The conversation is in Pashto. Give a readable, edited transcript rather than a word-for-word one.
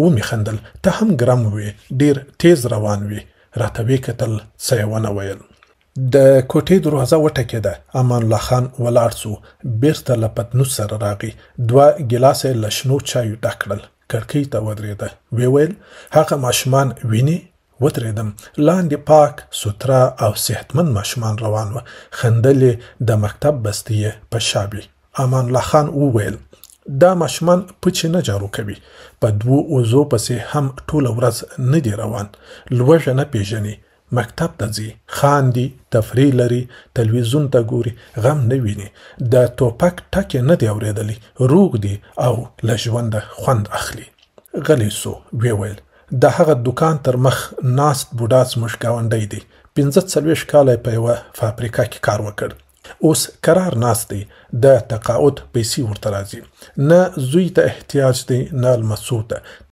ومې خندل. ته هم ګرم وې، ډېر تیز روان وې. راته ویې کتل، څه یې ونه ویل. د کوټې دروازه وټکېده. امان الله خان ولاړ سو. بیرته له پتنوس سره راغی. 2 ګیلاسه یې له شنو چایو ډک کړل. کړکۍ ته ودرېده. ویې ویل، هغه ماشومان وینې؟ ودرېدم. لاندې پاک، سوتره او صحتمند ماشومان روان وه. خندل یې، د مکتب بستې یې په شا وې. امان الله خان وویل، دا ماشومان پچې نه جارو کوي. په 2 وزو پسې هم ټوله ورځ نه دی روان. لوږه نه پیژني. مکتب ته ځي، خاندي، تفریح لري، تلویزیون ته ګوري، غم نه ویني. د ټوپک ټک یې نه دی اورېدلی. روغ دی او له ژونده خوند اخلي. غلی سو. ویې ویل، د هغه دوکان تر مخ ناست بوډا زموږ ګاونډی دی. 45 کاله په یوه فابریکه کې کار وکړ. اوس قرار ناست دی. د تقاعد پیسې ورته راځي. نه زوی ته احتیاج دی، نه لمسو ته.